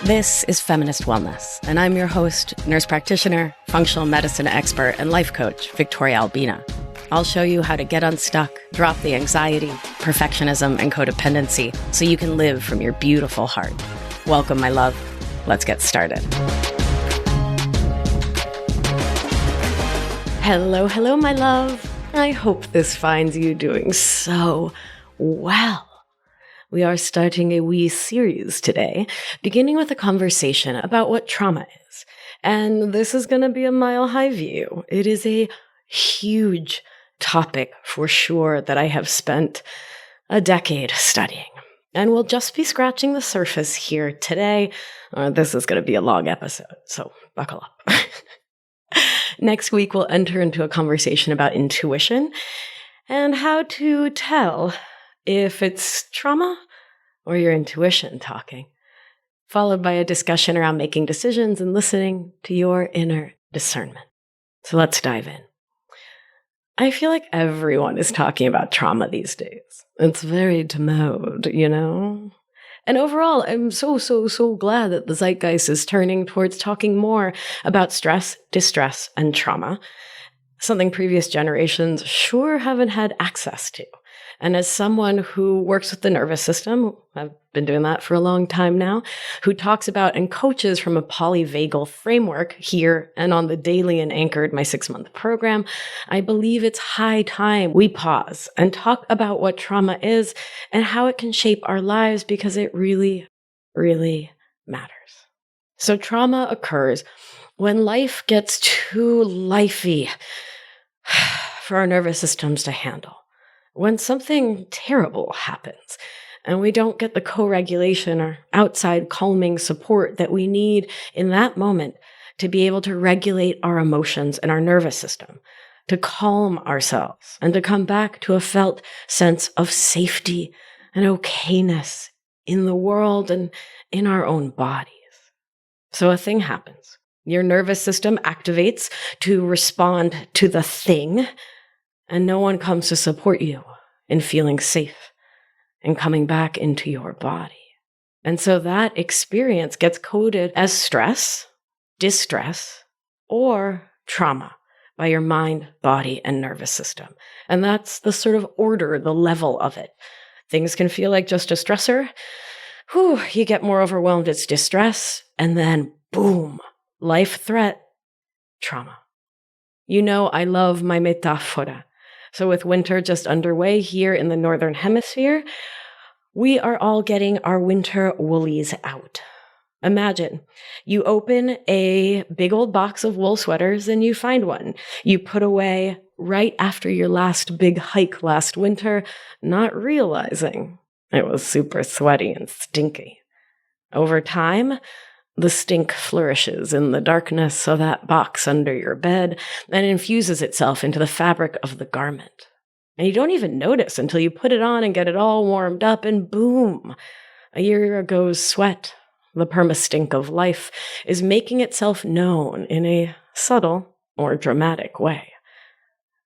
This is Feminist Wellness, and I'm your host, nurse practitioner, functional medicine expert, and life coach, Victoria Albina. I'll show you how to get unstuck, drop the anxiety, perfectionism, and codependency so you can live from your beautiful heart. Welcome, my love. Let's get started. Hello, my love. I hope this finds you doing so well. We are starting a wee series today, beginning with a conversation about what trauma is. And this is going to be a mile-high view. It is a huge topic for sure that I have spent a decade studying. And we'll just be scratching the surface here today. This is going to be a long episode, so buckle up. Next week, we'll enter into a conversation about intuition and how to tell if it's trauma or your intuition talking, followed by a discussion around making decisions and listening to your inner discernment. So let's dive in. I feel like everyone is talking about trauma these days. It's very de mode, you know? And overall, I'm so glad that the zeitgeist is turning towards talking more about stress, distress, and trauma, something previous generations sure haven't had access to. And as someone who works with the nervous system, I've been doing that for a long time now, who talks about and coaches from a polyvagal framework here and on the daily and anchored my 6-month program, I believe it's high time we pause and talk about what trauma is and how it can shape our lives because it really, really matters. So trauma occurs when life gets too lifey for our nervous systems to handle. When something terrible happens and we don't get the co-regulation or outside calming support that we need in that moment to be able to regulate our emotions and our nervous system, to calm ourselves and to come back to a felt sense of safety and okayness in the world and in our own bodies. So a thing happens. Your nervous system activates to respond to the thing, and no one comes to support you in feeling safe and coming back into your body. And so that experience gets coded as stress, distress, or trauma by your mind, body, and nervous system. And that's the sort of order, the level of it. Things can feel like just a stressor. You get more overwhelmed, it's distress, and then boom, life threat, trauma. You know, I love my metáfora. So with winter just underway here in the Northern Hemisphere, we are all getting our winter woolies out. Imagine you open a big old box of wool sweaters and you find one you put away right after your last big hike last winter, not realizing it was super sweaty and stinky. Over time, the stink flourishes in the darkness of that box under your bed and infuses itself into the fabric of the garment. And you don't even notice until you put it on and get it all warmed up, and boom, a year ago's sweat, the perma-stink of life, is making itself known in a subtle or dramatic way.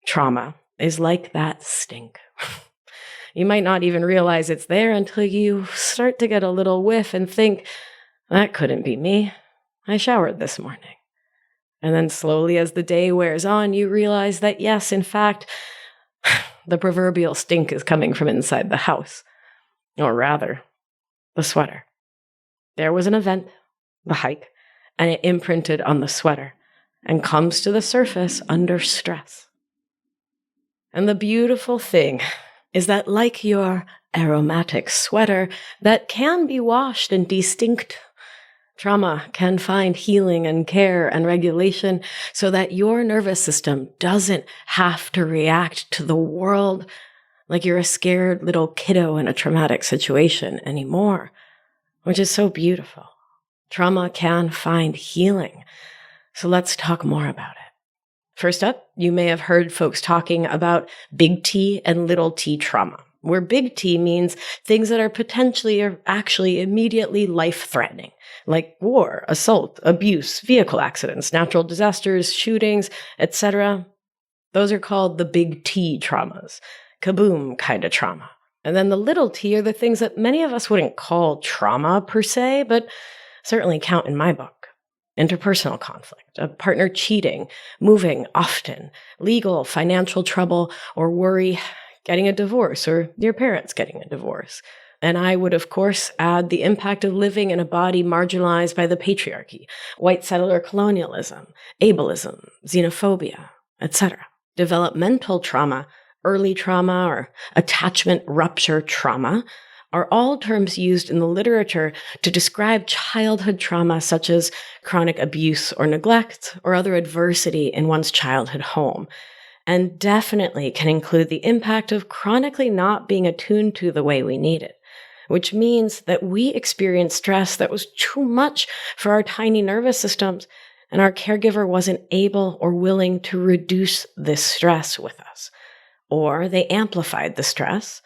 Trauma is like that stink. You might not even realize it's there until you start to get a little whiff and think, that couldn't be me. I showered this morning. And then slowly as the day wears on, you realize that yes, in fact, the proverbial stink is coming from inside the house. Or rather, the sweater. There was an event, the hike, and it imprinted on the sweater and comes to the surface under stress. And the beautiful thing is that like your aromatic sweater that can be washed and distinct, trauma can find healing and care and regulation so that your nervous system doesn't have to react to the world like you're a scared little kiddo in a traumatic situation anymore, which is so beautiful. Trauma can find healing. So let's talk more about it. First up, you may have heard folks talking about big T and little t trauma, where big T means things that are potentially or actually immediately life-threatening, like war, assault, abuse, vehicle accidents, natural disasters, shootings, etc. Those are called the big T traumas, kaboom kind of trauma. And then the little t are the things that many of us wouldn't call trauma per se, but certainly count in my book. Interpersonal conflict, a partner cheating, moving often, legal, financial trouble, or worry, getting a divorce, or your parents getting a divorce. And I would, of course, add the impact of living in a body marginalized by the patriarchy, white settler colonialism, ableism, xenophobia, etc. Developmental trauma, early trauma, or attachment rupture trauma are all terms used in the literature to describe childhood trauma such as chronic abuse or neglect or other adversity in one's childhood home, and definitely can include the impact of chronically not being attuned to the way we need it, which means that we experience stress that was too much for our tiny nervous systems, and our caregiver wasn't able or willing to reduce this stress with us. Or they amplified the stress,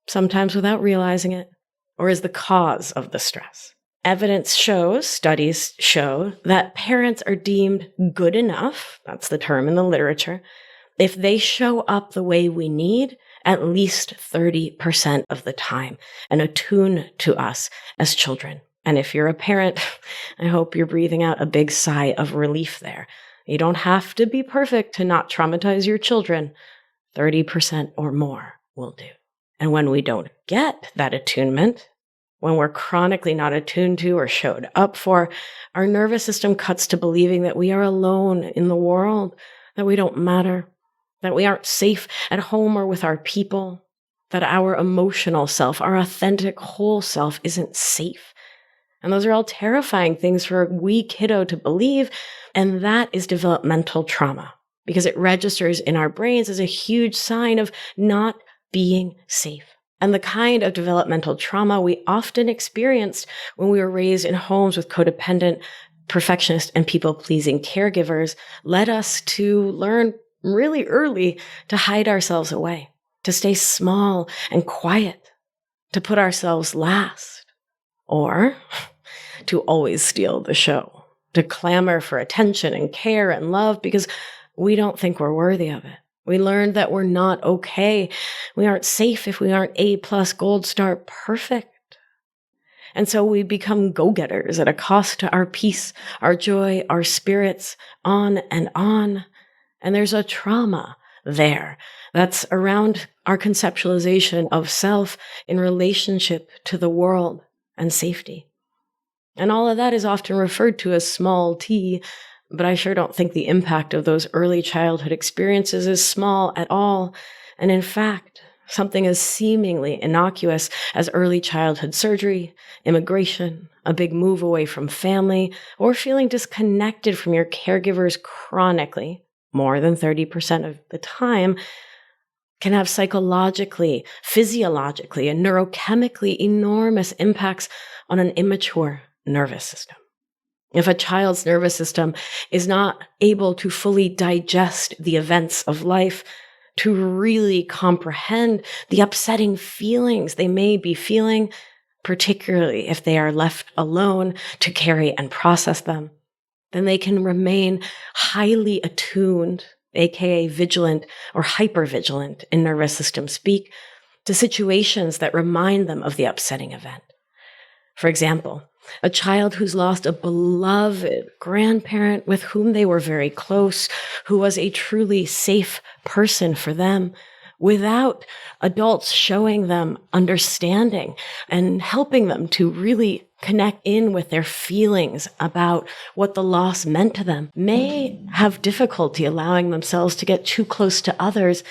sometimes without realizing it, or is the cause of the stress. Evidence shows, studies show, that parents are deemed good enough, that's the term in the literature, if they show up the way we need at least 30% of the time and attune to us as children. And if you're a parent, I hope you're breathing out a big sigh of relief there. You don't have to be perfect to not traumatize your children. 30% or more will do. And when we don't get that attunement, when we're chronically not attuned to or showed up for, our nervous system cuts to believing that we are alone in the world, that we don't matter, that we aren't safe at home or with our people, that our emotional self, our authentic whole self isn't safe. And those are all terrifying things for a wee kiddo to believe. And that is developmental trauma because it registers in our brains as a huge sign of not being safe. And the kind of developmental trauma we often experienced when we were raised in homes with codependent, perfectionist, and people-pleasing caregivers led us to learn really early to hide ourselves away, to stay small and quiet, to put ourselves last, or to always steal the show, to clamor for attention and care and love because we don't think we're worthy of it. We learned that we're not okay. We aren't safe if we aren't A+ gold star perfect. And so we become go-getters at a cost to our peace, our joy, our spirits, on and on. And there's a trauma there that's around our conceptualization of self in relationship to the world and safety. And all of that is often referred to as small t, but I sure don't think the impact of those early childhood experiences is small at all. And in fact, something as seemingly innocuous as early childhood surgery, immigration, a big move away from family, or feeling disconnected from your caregivers chronically, more than 30% of the time, can have psychologically, physiologically, and neurochemically enormous impacts on an immature nervous system. If a child's nervous system is not able to fully digest the events of life, to really comprehend the upsetting feelings they may be feeling, particularly if they are left alone to carry and process them, then they can remain highly attuned, aka vigilant or hypervigilant in nervous system speak, to situations that remind them of the upsetting event. For example, a child who's lost a beloved grandparent with whom they were very close, who was a truly safe person for them, without adults showing them understanding and helping them to really connect in with their feelings about what the loss meant to them, may have difficulty allowing themselves to get too close to others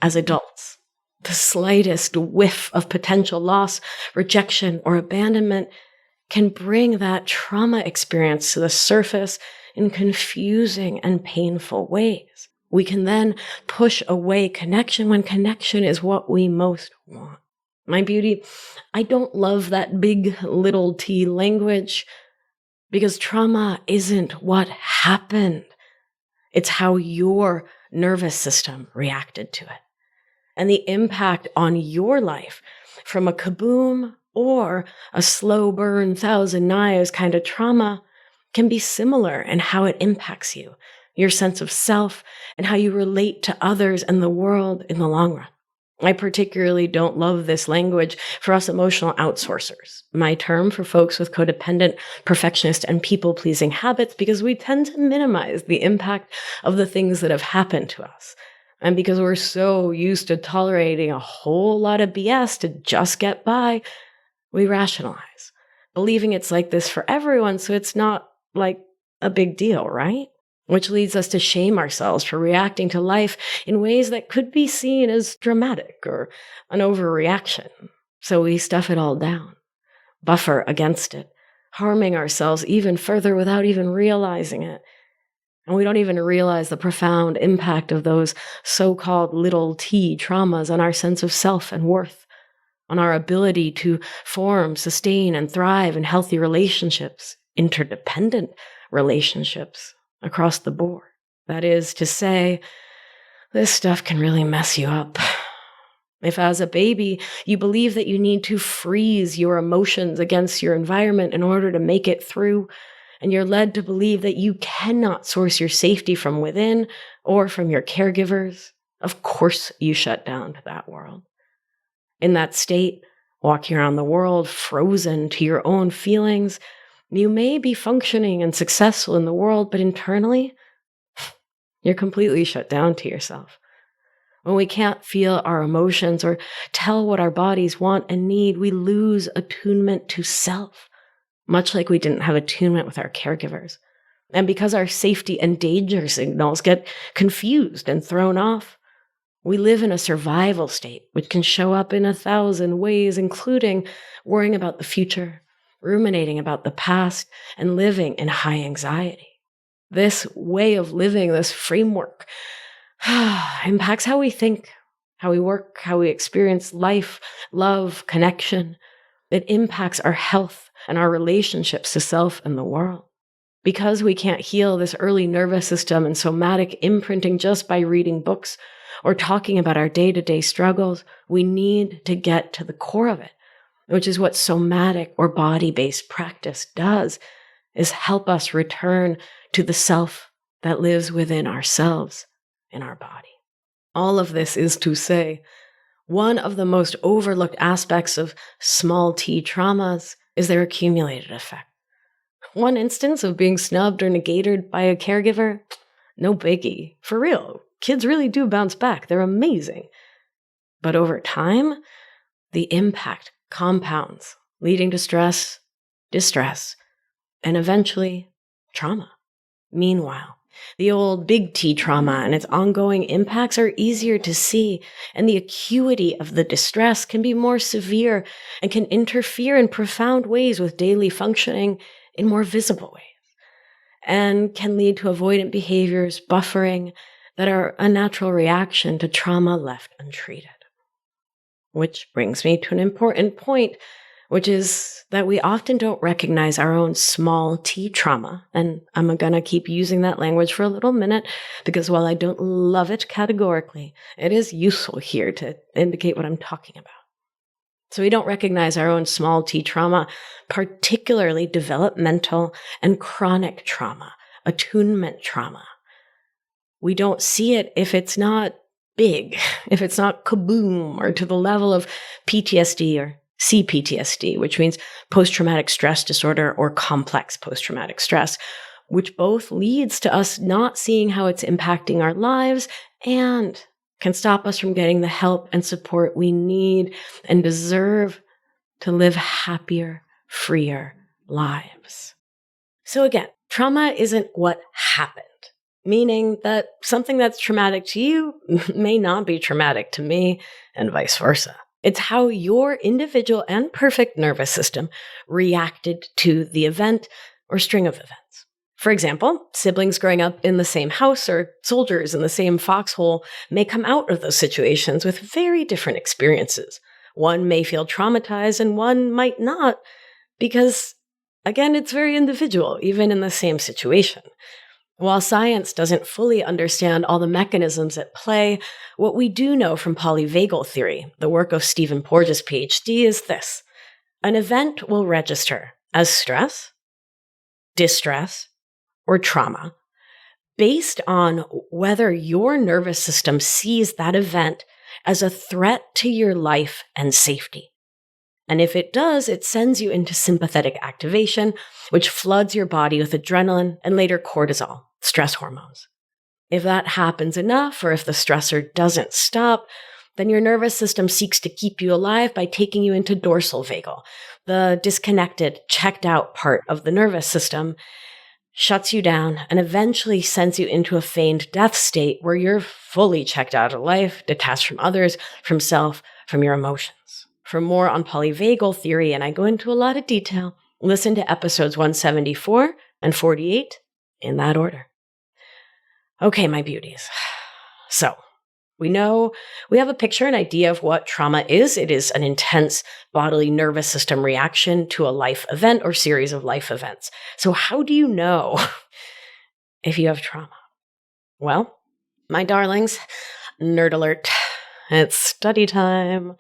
as adults. The slightest whiff of potential loss, rejection, or abandonment can bring that trauma experience to the surface in confusing and painful ways. We can then push away connection when connection is what we most want. My beauty, I don't love that big little t language because trauma isn't what happened. It's how your nervous system reacted to it. And the impact on your life from a kaboom or a slow burn, thousand knives kind of trauma can be similar in how it impacts you, your sense of self, and how you relate to others and the world in the long run. I particularly don't love this language for us emotional outsourcers, my term for folks with codependent, perfectionist, and people-pleasing habits, because we tend to minimize the impact of the things that have happened to us. And because we're so used to tolerating a whole lot of BS to just get by, we rationalize, believing it's like this for everyone, so it's not like a big deal, right? Which leads us to shame ourselves for reacting to life in ways that could be seen as dramatic or an overreaction. So we stuff it all down, buffer against it, harming ourselves even further without even realizing it. And we don't even realize the profound impact of those so-called little t traumas on our sense of self and worth, on our ability to form, sustain, and thrive in healthy relationships, interdependent relationships, across the board. That is to say, this stuff can really mess you up. If as a baby, you believe that you need to freeze your emotions against your environment in order to make it through, and you're led to believe that you cannot source your safety from within or from your caregivers, of course you shut down to that world. In that state, walking around the world frozen to your own feelings, you may be functioning and successful in the world, but internally, you're completely shut down to yourself. When we can't feel our emotions or tell what our bodies want and need, we lose attunement to self, much like we didn't have attunement with our caregivers. And because our safety and danger signals get confused and thrown off, we live in a survival state, which can show up in 1,000 ways, including worrying about the future, ruminating about the past, and living in high anxiety. This way of living, this framework, impacts how we think, how we work, how we experience life, love, connection. It impacts our health and our relationships to self and the world. Because we can't heal this early nervous system and somatic imprinting just by reading books or talking about our day-to-day struggles, we need to get to the core of it, which is what somatic or body-based practice does, is help us return to the self that lives within ourselves, in our body. All of this is to say, one of the most overlooked aspects of small t traumas is their accumulated effect. One instance of being snubbed or negated by a caregiver, no biggie. For real, kids really do bounce back. They're amazing. But over time, the impact compounds, leading to stress, distress, and eventually trauma. Meanwhile, the old big T trauma and its ongoing impacts are easier to see, and the acuity of the distress can be more severe and can interfere in profound ways with daily functioning in more visible ways, and can lead to avoidant behaviors, buffering, that are a natural reaction to trauma left untreated. Which brings me to an important point, which is that we often don't recognize our own small t trauma. And I'm going to keep using that language for a little minute, because while I don't love it categorically, it is useful here to indicate what I'm talking about. So we don't recognize our own small t trauma, particularly developmental and chronic trauma, attunement trauma. We don't see it if it's not big, if it's not kaboom or to the level of PTSD or CPTSD, which means post-traumatic stress disorder or complex post-traumatic stress, which both leads to us not seeing how it's impacting our lives and can stop us from getting the help and support we need and deserve to live happier, freer lives. So again, trauma isn't what happened, meaning that something that's traumatic to you may not be traumatic to me, and vice versa. It's how your individual and perfect nervous system reacted to the event or string of events. For example, siblings growing up in the same house or soldiers in the same foxhole may come out of those situations with very different experiences. One may feel traumatized and one might not, because, again, it's very individual, even in the same situation. While science doesn't fully understand all the mechanisms at play, what we do know from polyvagal theory, the work of Stephen Porges, PhD, is this. An event will register as stress, distress, or trauma based on whether your nervous system sees that event as a threat to your life and safety. And if it does, it sends you into sympathetic activation, which floods your body with adrenaline and later cortisol, stress hormones. If that happens enough, or if the stressor doesn't stop, then your nervous system seeks to keep you alive by taking you into dorsal vagal, the disconnected, checked out part of the nervous system, shuts you down, and eventually sends you into a feigned death state where you're fully checked out of life, detached from others, from self, from your emotions. For more on polyvagal theory, and I go into a lot of detail, listen to episodes 174 and 48 in that order. Okay, my beauties. So, we have a picture, an idea of what trauma is. It is an intense bodily nervous system reaction to a life event or series of life events. So how do you know if you have trauma? Well, my darlings, nerd alert, it's study time.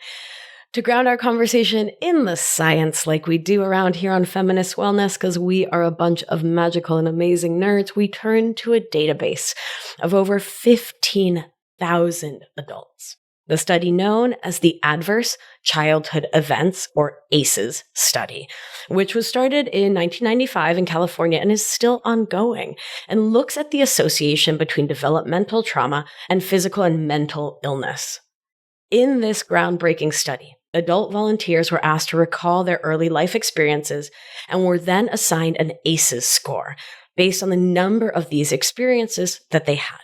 To ground our conversation in the science like we do around here on Feminist Wellness, because we are a bunch of magical and amazing nerds, we turn to a database of over 15,000 adults. The study known as the Adverse Childhood Events, or ACEs study, which was started in 1995 in California and is still ongoing, and looks at the association between developmental trauma and physical and mental illness. In this groundbreaking study, adult volunteers were asked to recall their early life experiences and were then assigned an ACEs score based on the number of these experiences that they had.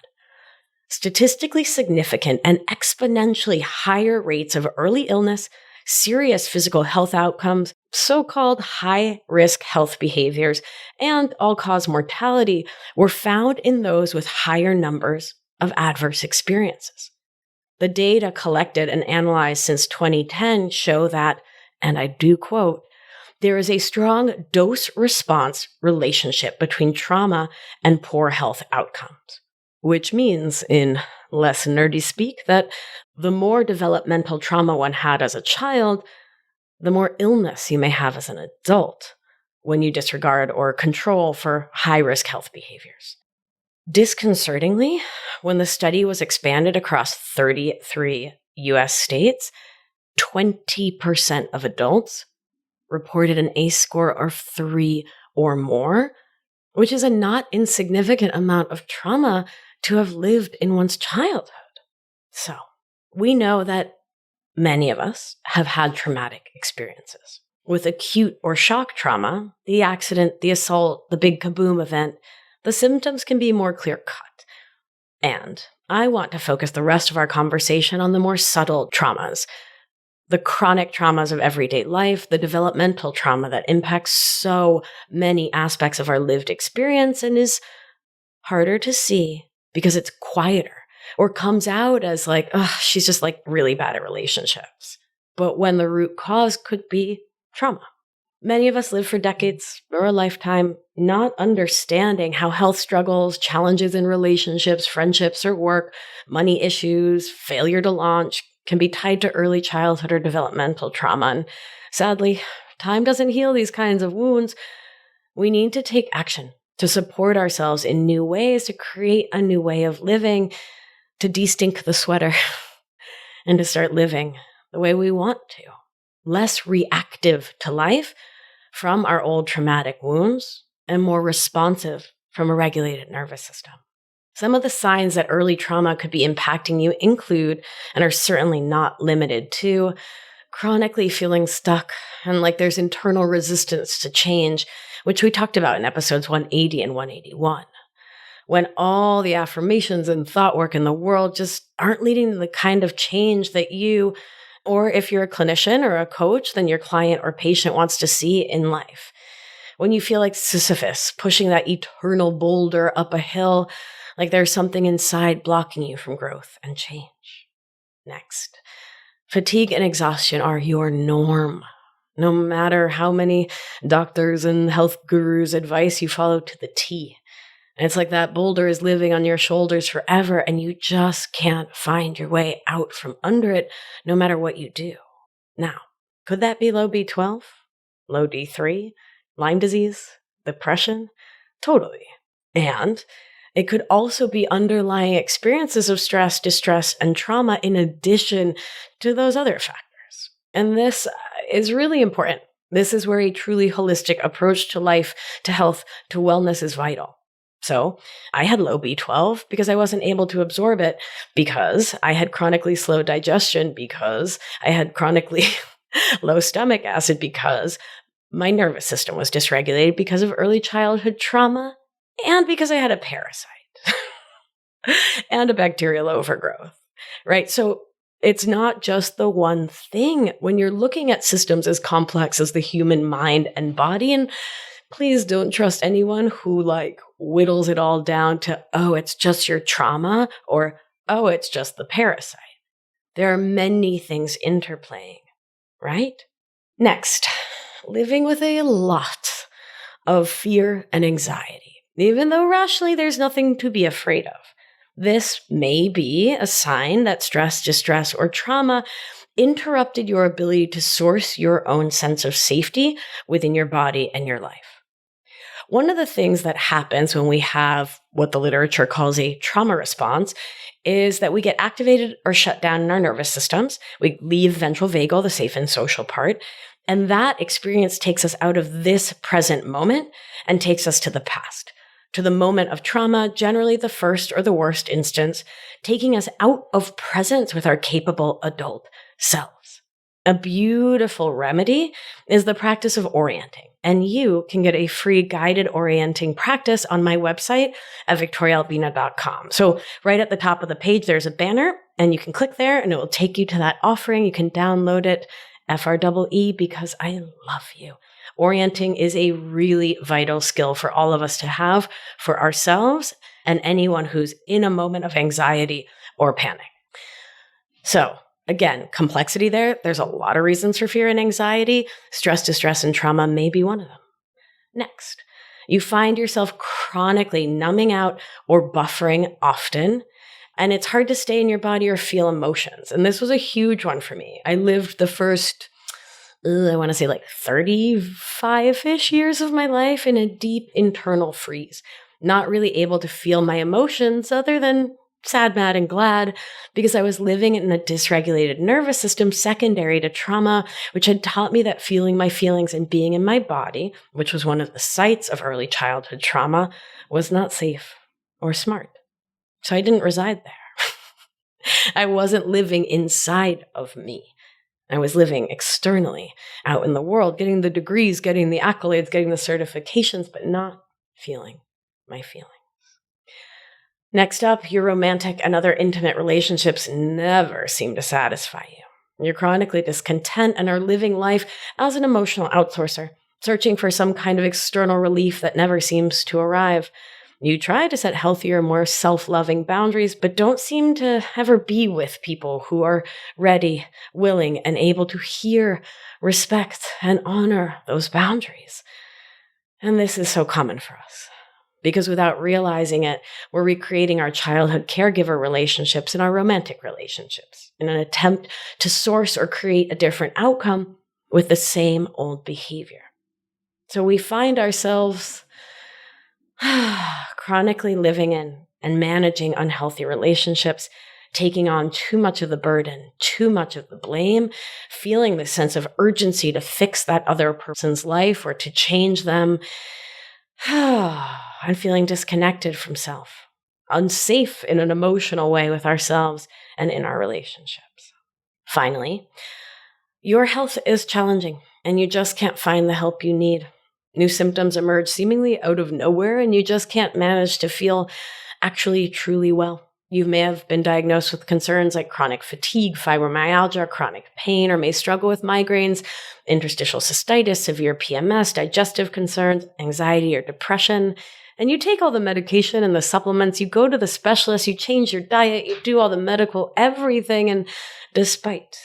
Statistically significant and exponentially higher rates of early illness, serious physical health outcomes, so-called high-risk health behaviors, and all-cause mortality were found in those with higher numbers of adverse experiences. The data collected and analyzed since 2010 show that, and I do quote, there is a strong dose-response relationship between trauma and poor health outcomes, which means, in less nerdy speak, that the more developmental trauma one had as a child, the more illness you may have as an adult when you disregard or control for high-risk health behaviors. Disconcertingly, when the study was expanded across 33 U.S. states, 20% of adults reported an ACE score of 3 or more, which is a not insignificant amount of trauma to have lived in one's childhood. So, we know that many of us have had traumatic experiences. With acute or shock trauma, the accident, the assault, the big kaboom event, the symptoms can be more clear-cut. And I want to focus the rest of our conversation on the more subtle traumas, the chronic traumas of everyday life, the developmental trauma that impacts so many aspects of our lived experience and is harder to see because it's quieter or comes out as like, oh, she's just like really bad at relationships. But when the root cause could be trauma. Many of us live for decades or a lifetime not understanding how health struggles, challenges in relationships, friendships, or work, money issues, failure to launch can be tied to early childhood or developmental trauma. And sadly, time doesn't heal these kinds of wounds. We need to take action to support ourselves in new ways, to create a new way of living, to de-stink the sweater, and to start living the way we want to. Less reactive to life from our old traumatic wounds and more responsive from a regulated nervous system. Some of the signs that early trauma could be impacting you include, and are certainly not limited to, chronically feeling stuck and like there's internal resistance to change, which we talked about in episodes 180 and 181. When all the affirmations and thought work in the world just aren't leading to the kind of change that you, or if you're a clinician or a coach, then your client or patient wants to see in life. When you feel like Sisyphus pushing that eternal boulder up a hill, like there's something inside blocking you from growth and change. Next, fatigue and exhaustion are your norm. No matter how many doctors and health gurus' advice you follow to the T. And it's like that boulder is living on your shoulders forever and you just can't find your way out from under it no matter what you do. Now, could that be low B12? Low D3? Lyme disease? Depression? Totally. And It could also be underlying experiences of stress, distress, and trauma in addition to those other factors. And this is really important. This is where a truly holistic approach to life, to health, to wellness is vital. So I had low B12 because I wasn't able to absorb it, because I had chronically slow digestion, because I had chronically low stomach acid, because my nervous system was dysregulated because of early childhood trauma, and because I had a parasite and a bacterial overgrowth, right? So it's not just the one thing when you're looking at systems as complex as the human mind and body. And please don't trust anyone who whittles it all down to, oh, it's just your trauma, or, oh, it's just the parasite. There are many things interplaying, right? Next, living with a lot of fear and anxiety, even though rationally there's nothing to be afraid of. This may be a sign that stress, distress, or trauma interrupted your ability to source your own sense of safety within your body and your life. One of the things that happens when we have what the literature calls a trauma response is that we get activated or shut down in our nervous systems. We leave ventral vagal, the safe and social part, and that experience takes us out of this present moment and takes us to the past, to the moment of trauma, generally the first or the worst instance, taking us out of presence with our capable adult selves. A beautiful remedy is the practice of orienting, and you can get a free guided orienting practice on my website at victoriaalbina.com. So right at the top of the page, there's a banner, and you can click there and it will take you to that offering. You can download it, FREE, because I love you. Orienting is a really vital skill for all of us to have for ourselves and anyone who's in a moment of anxiety or panic. So again, complexity there. There's a lot of reasons for fear and anxiety. Stress, distress, and trauma may be one of them. Next, you find yourself chronically numbing out or buffering often, and it's hard to stay in your body or feel emotions. And this was a huge one for me. I lived the first, I want to say 35-ish years of my life in a deep internal freeze, not really able to feel my emotions other than sad, mad, and glad, because I was living in a dysregulated nervous system secondary to trauma, which had taught me that feeling my feelings and being in my body, which was one of the sites of early childhood trauma, was not safe or smart. So I didn't reside there. I wasn't living inside of me. I was living externally, out in the world, getting the degrees, getting the accolades, getting the certifications, but not feeling my feelings. Next up, your romantic and other intimate relationships never seem to satisfy you. You're chronically discontent and are living life as an emotional outsourcer, searching for some kind of external relief that never seems to arrive. You try to set healthier, more self-loving boundaries, but don't seem to ever be with people who are ready, willing, and able to hear, respect, and honor those boundaries. And this is so common for us, because without realizing it, we're recreating our childhood caregiver relationships and our romantic relationships in an attempt to source or create a different outcome with the same old behavior. So we find ourselves chronically living in and managing unhealthy relationships, taking on too much of the burden, too much of the blame, feeling the sense of urgency to fix that other person's life or to change them, and feeling disconnected from self, unsafe in an emotional way with ourselves and in our relationships. Finally, your health is challenging and you just can't find the help you need. New symptoms emerge seemingly out of nowhere, and you just can't manage to feel actually truly well. You may have been diagnosed with concerns like chronic fatigue, fibromyalgia, chronic pain, or may struggle with migraines, interstitial cystitis, severe PMS, digestive concerns, anxiety, or depression. And you take all the medication and the supplements, you go to the specialist, you change your diet, you do all the medical everything, and despite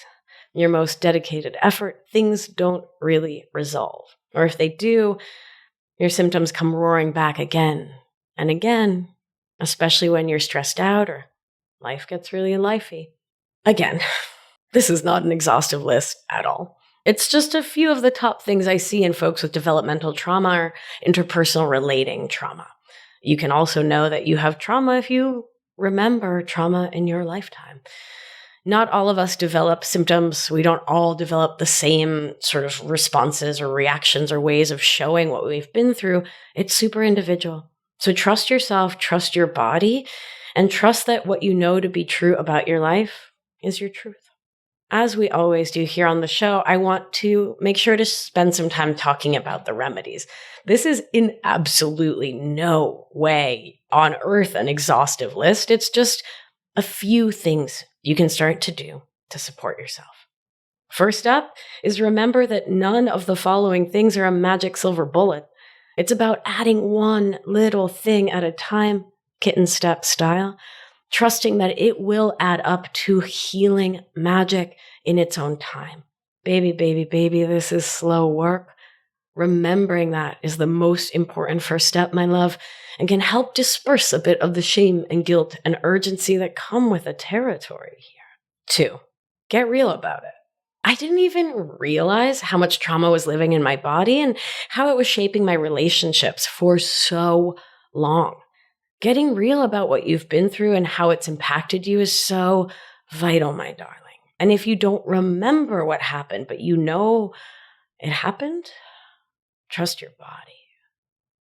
your most dedicated effort, things don't really resolve. Or if they do, your symptoms come roaring back again and again, especially when you're stressed out or life gets really lifey. Again, this is not an exhaustive list at all. It's just a few of the top things I see in folks with developmental trauma or interpersonal relating trauma. You can also know that you have trauma if you remember trauma in your lifetime. Not all of us develop symptoms. We don't all develop the same sort of responses or reactions or ways of showing what we've been through. It's super individual. So trust yourself, trust your body, and trust that what you know to be true about your life is your truth. As we always do here on the show, I want to make sure to spend some time talking about the remedies. This is in absolutely no way on earth an exhaustive list. It's just a few things you can start to do to support yourself. First up is remember that none of the following things are a magic silver bullet. It's about adding one little thing at a time, kitten step style, trusting that it will add up to healing magic in its own time. Baby, this is slow work. Remembering that is the most important first step, my love, and can help disperse a bit of the shame and guilt and urgency that come with the territory here. 2, get real about it. I didn't even realize how much trauma was living in my body and how it was shaping my relationships for so long. Getting real about what you've been through and how it's impacted you is so vital, my darling. And if you don't remember what happened, but you know it happened, trust your body.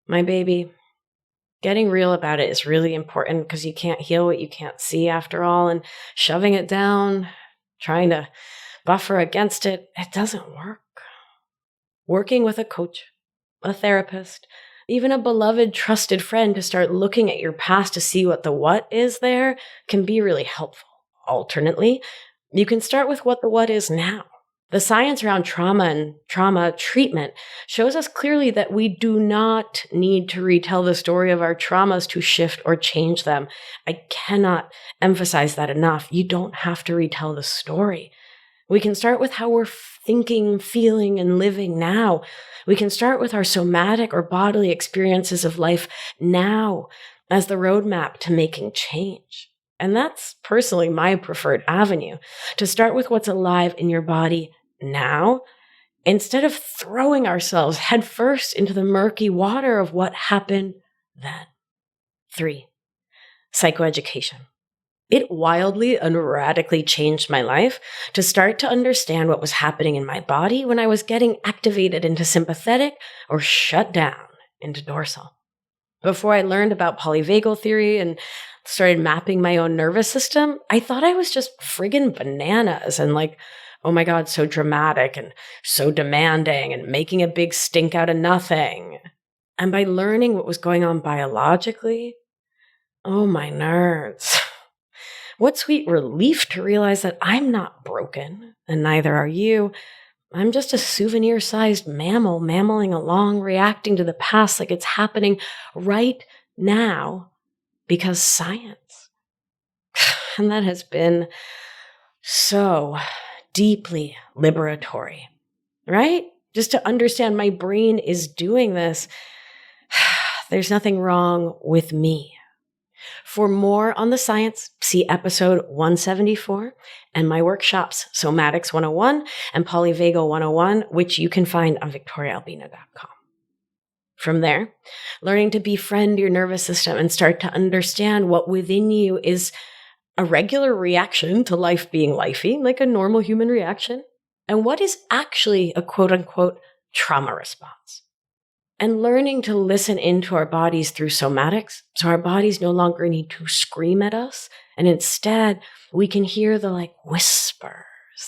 My baby, getting real about it is really important because you can't heal what you can't see after all, and shoving it down, trying to buffer against it, it doesn't work. Working with a coach, a therapist, even a beloved, trusted friend to start looking at your past to see what the what is there can be really helpful. Alternately, you can start with what the what is now. The science around trauma and trauma treatment shows us clearly that we do not need to retell the story of our traumas to shift or change them. I cannot emphasize that enough. You don't have to retell the story. We can start with how we're thinking, feeling, and living now. We can start with our somatic or bodily experiences of life now as the roadmap to making change. And that's personally my preferred avenue, to start with what's alive in your body now, instead of throwing ourselves headfirst into the murky water of what happened then. 3, psychoeducation. It wildly and radically changed my life to start to understand what was happening in my body when I was getting activated into sympathetic or shut down into dorsal. Before I learned about polyvagal theory and started mapping my own nervous system, I thought I was just friggin' bananas and like, oh my God, so dramatic and so demanding and making a big stink out of nothing. And by learning what was going on biologically, oh my nerds. What sweet relief to realize that I'm not broken, and neither are you. I'm just a souvenir-sized mammal mammaling along, reacting to the past like it's happening right now because science. And that has been so deeply liberatory, right? Just to understand my brain is doing this. There's nothing wrong with me. For more on the science, see episode 174 and my workshops, Somatics 101 and Polyvagal 101, which you can find on victoriaalbina.com. From there, learning to befriend your nervous system and start to understand what within you is a regular reaction to life being lifey, like a normal human reaction, and what is actually a quote-unquote trauma response. And learning to listen into our bodies through somatics, so our bodies no longer need to scream at us, and instead we can hear the whispers,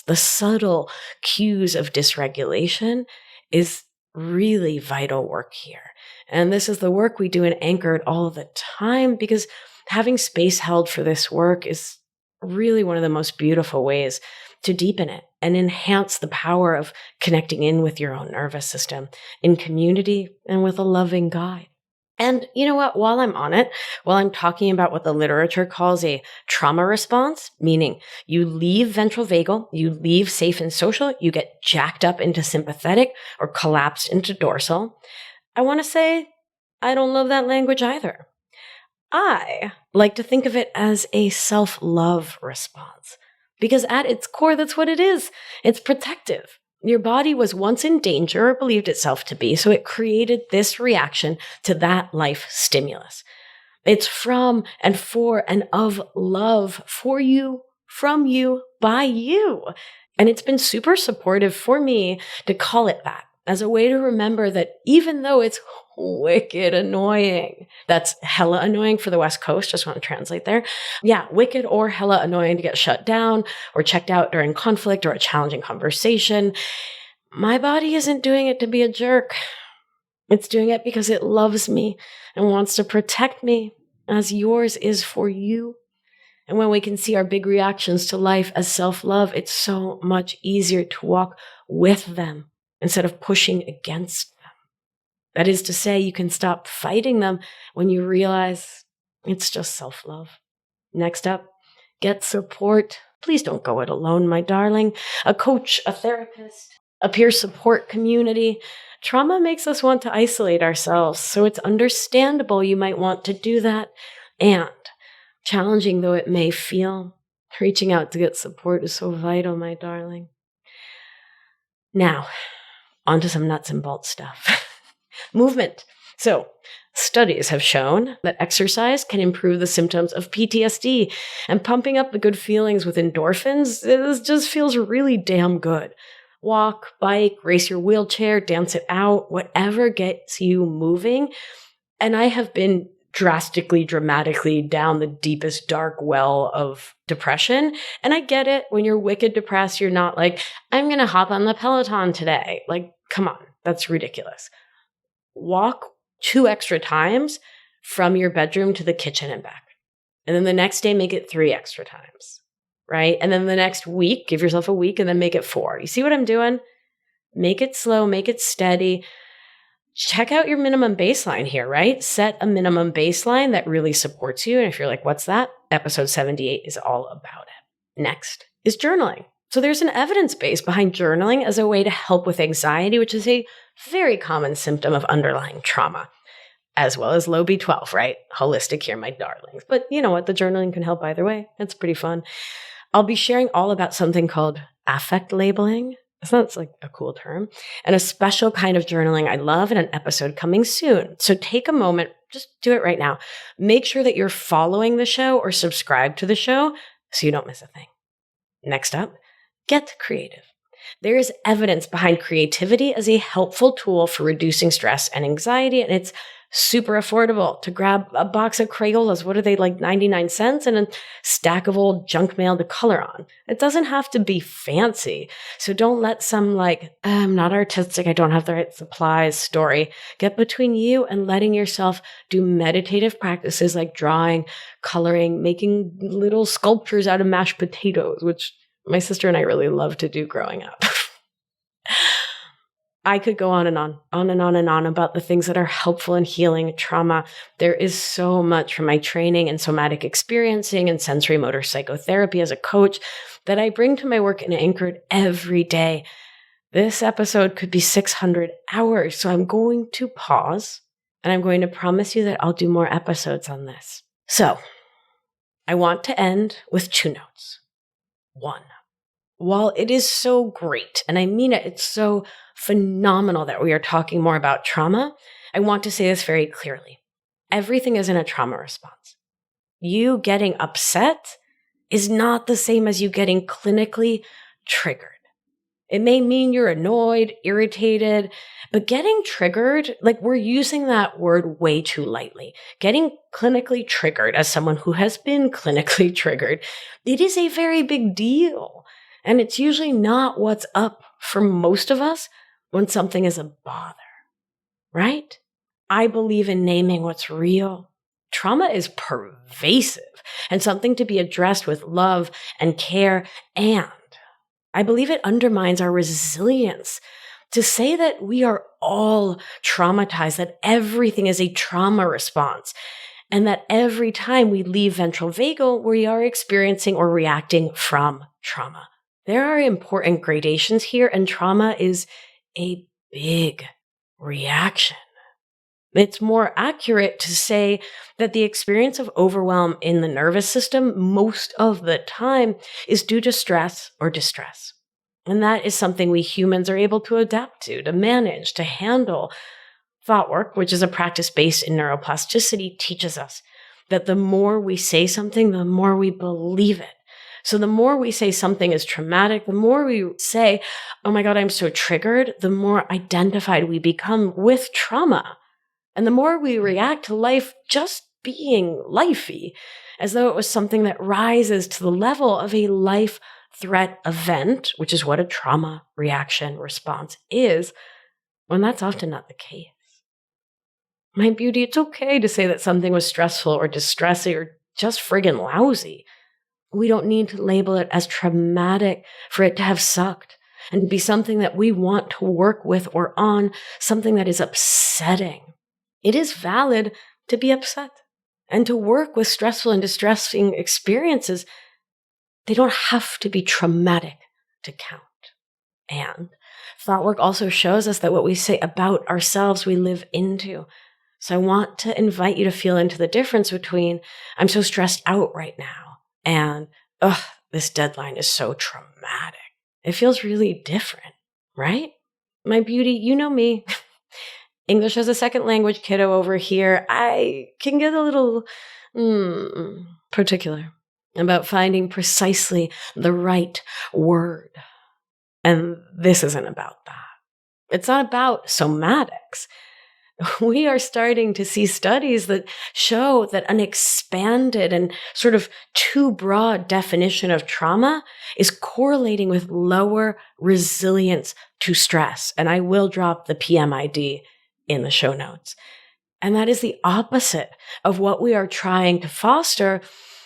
the subtle cues of dysregulation is really vital work here. And this is the work we do in Anchored all the time, because having space held for this work is really one of the most beautiful ways to deepen it and enhance the power of connecting in with your own nervous system in community and with a loving guide. And you know what? While I'm on it, while I'm talking about what the literature calls a trauma response, meaning you leave ventral vagal, you leave safe and social, you get jacked up into sympathetic or collapsed into dorsal, I want to say I don't love that language either. I like to think of it as a self-love response. Because at its core, that's what it is. It's protective. Your body was once in danger or believed itself to be, so it created this reaction to that life stimulus. It's from and for and of love for you, from you, by you. And it's been super supportive for me to call it that as a way to remember that even though it's wicked annoying, that's hella annoying for the West Coast, just want to translate there. Yeah, wicked or hella annoying to get shut down or checked out during conflict or a challenging conversation. My body isn't doing it to be a jerk. It's doing it because it loves me and wants to protect me, as yours is for you. And when we can see our big reactions to life as self-love, it's so much easier to walk with them instead of pushing against them. That is to say, you can stop fighting them when you realize it's just self-love. Next up, get support. Please don't go it alone, my darling. A coach, a therapist, a peer support community. Trauma makes us want to isolate ourselves, so it's understandable you might want to do that. And challenging though it may feel, reaching out to get support is so vital, my darling. Now, on to some nuts and bolts stuff. Movement. So, studies have shown that exercise can improve the symptoms of PTSD, and pumping up the good feelings with endorphins, it just feels really damn good. Walk, bike, race your wheelchair, dance it out, whatever gets you moving. And I have been dramatically down the deepest dark well of depression. And I get it. When you're wicked depressed, you're not like, I'm going to hop on the Peloton today. Like, come on, that's ridiculous. Walk 2 extra times from your bedroom to the kitchen and back. And then the next day, make it 3 extra times, right? And then the next week, give yourself a week and then make it 4. You see what I'm doing? Make it slow, make it steady. Check out your minimum baseline here, right? Set a minimum baseline that really supports you. And if you're like, what's that? Episode 78 is all about it. Next is journaling. So there's an evidence base behind journaling as a way to help with anxiety, which is a very common symptom of underlying trauma, as well as low B12, right? Holistic here, my darlings. But you know what? The journaling can help either way. It's pretty fun. I'll be sharing all about something called affect labeling. That's like a cool term, and a special kind of journaling I love in an episode coming soon. So take a moment, just do it right now. Make sure that you're following the show or subscribe to the show so you don't miss a thing. Next up, get creative. There is evidence behind creativity as a helpful tool for reducing stress and anxiety, and it's super affordable to grab a box of Crayolas. What are they, like 99 cents? And a stack of old junk mail to color on. It doesn't have to be fancy. So don't let some I'm not artistic, I don't have the right supplies story get between you and letting yourself do meditative practices like drawing, coloring, making little sculptures out of mashed potatoes, which my sister and I really loved to do growing up. I could go on and on about the things that are helpful in healing trauma. There is so much from my training in somatic experiencing and sensory motor psychotherapy as a coach that I bring to my work and anchored every day. This episode could be 600 hours, so I'm going to pause and I'm going to promise you that I'll do more episodes on this. So, I want to end with 2 notes. 1. While it is so great, and I mean it, it's so phenomenal that we are talking more about trauma, I want to say this very clearly. Everything isn't a trauma response. You getting upset is not the same as you getting clinically triggered. It may mean you're annoyed, irritated, but getting triggered, we're using that word way too lightly. Getting clinically triggered as someone who has been clinically triggered, it is a very big deal. And it's usually not what's up for most of us when something is a bother, right? I believe in naming what's real. Trauma is pervasive and something to be addressed with love and care, and I believe it undermines our resilience to say that we are all traumatized, that everything is a trauma response, and that every time we leave ventral vagal, we are experiencing or reacting from trauma. There are important gradations here, and trauma is a big reaction. It's more accurate to say that the experience of overwhelm in the nervous system most of the time is due to stress or distress. And that is something we humans are able to adapt to manage, to handle. Thought work, which is a practice based in neuroplasticity, teaches us that the more we say something, the more we believe it. So the more we say something is traumatic, the more we say, oh my God, I'm so triggered, the more identified we become with trauma. And the more we react to life just being lifey, as though it was something that rises to the level of a life threat event, which is what a trauma reaction response is, when that's often not the case. My beauty, it's okay to say that something was stressful or distressing or just friggin' lousy. We don't need to label it as traumatic for it to have sucked and to be something that we want to work with or on, something that is upsetting. It is valid to be upset and to work with stressful and distressing experiences. They don't have to be traumatic to count. And thought work also shows us that what we say about ourselves, we live into. So I want to invite you to feel into the difference between, I'm so stressed out right now, and, this deadline is so traumatic. It feels really different, right? My beauty, you know me. English as a second language kiddo over here. I can get a little particular about finding precisely the right word. And this isn't about that. It's not about somatics. We are starting to see studies that show that an expanded and sort of too broad definition of trauma is correlating with lower resilience to stress. And I will drop the PMID in the show notes. And that is the opposite of what we are trying to foster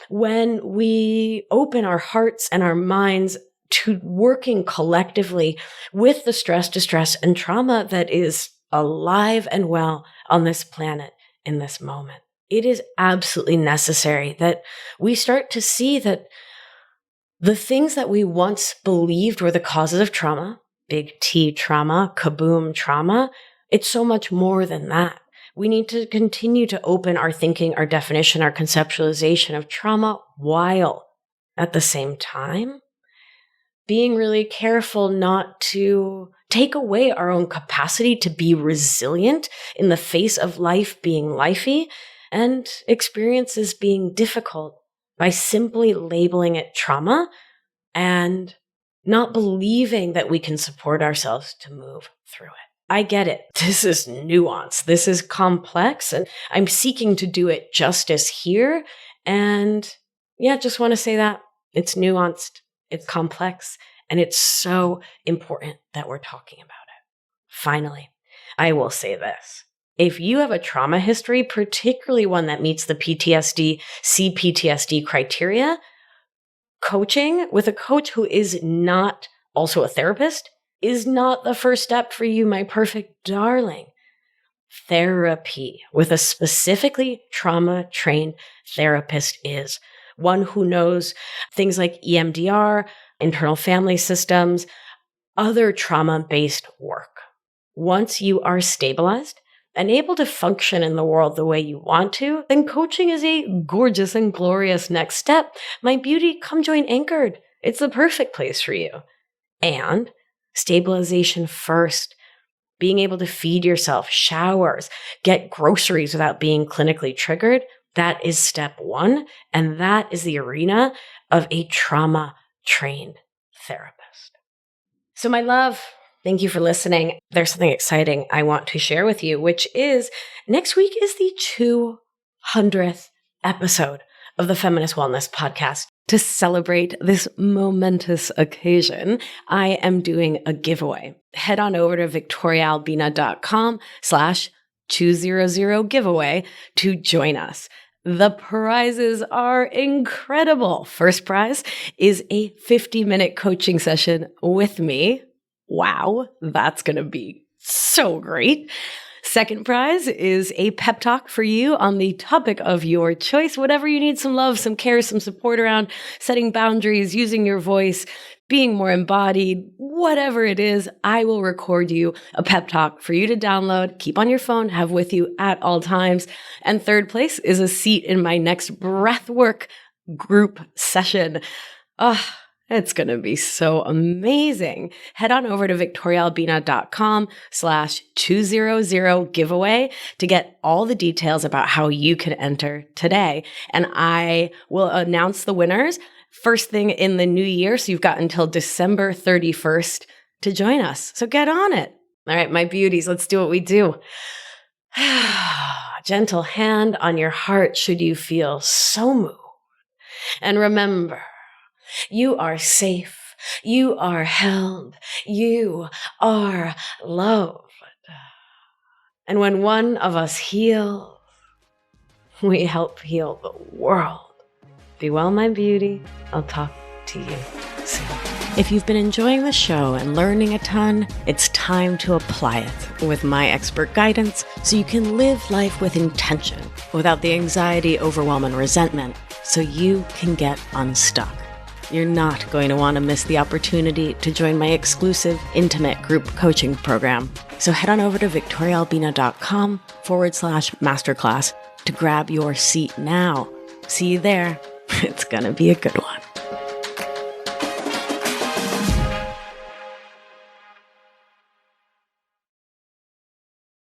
when we open our hearts and our minds to working collectively with the stress, distress, and trauma that is alive and well on this planet in this moment. It is absolutely necessary that we start to see that the things that we once believed were the causes of trauma, big T trauma, kaboom trauma, it's so much more than that. We need to continue to open our thinking, our definition, our conceptualization of trauma, while at the same time being really careful not to take away our own capacity to be resilient in the face of life being lifey and experiences being difficult by simply labeling it trauma and not believing that we can support ourselves to move through it. I get it. This is nuance. This is complex, and I'm seeking to do it justice here. And yeah, just want to say that it's nuanced, it's complex, and it's so important that we're talking about it. Finally, I will say this. If you have a trauma history, particularly one that meets the PTSD, CPTSD criteria, coaching with a coach who is not also a therapist is not the first step for you, my perfect darling. Therapy with a specifically trauma-trained therapist is one who knows things like EMDR, internal family systems, other trauma-based work. Once you are stabilized and able to function in the world the way you want to, then coaching is a gorgeous and glorious next step. My beauty, come join Anchored. It's the perfect place for you. And stabilization first, being able to feed yourself, showers, get groceries without being clinically triggered, that is step one. And that is the arena of a trauma-trained therapist. So my love, thank you for listening. There's something exciting I want to share with you, which is next week is the 200th episode of the Feminist Wellness podcast. To celebrate this momentous occasion, I am doing a giveaway. Head on over to victoriaalbina.com/200giveaway to join us. The prizes are incredible. First prize is a 50-minute coaching session with me. Wow, that's going to be so great. Second prize is a pep talk for you on the topic of your choice, whatever you need some love, some care, some support around, setting boundaries, using your voice, being more embodied, whatever it is, I will record you a pep talk for you to download, keep on your phone, have with you at all times. And third place is a seat in my next breathwork group session. It's going to be so amazing. Head on over to victoriaalbina.com/200 giveaway to get all the details about how you can enter today. And I will announce the winners first thing in the new year. So you've got until December 31st to join us. So get on it. All right, my beauties, let's do what we do. Gentle hand on your heart should you feel so moved. And remember, you are safe. You are held. You are loved. And when one of us heals, we help heal the world. Be well, my beauty. I'll talk to you soon. If you've been enjoying the show and learning a ton, it's time to apply it with my expert guidance so you can live life with intention without the anxiety, overwhelm, and resentment so you can get unstuck. You're not going to want to miss the opportunity to join my exclusive, intimate group coaching program. So head on over to victoriaalbina.com/masterclass to grab your seat now. See you there. It's going to be a good one.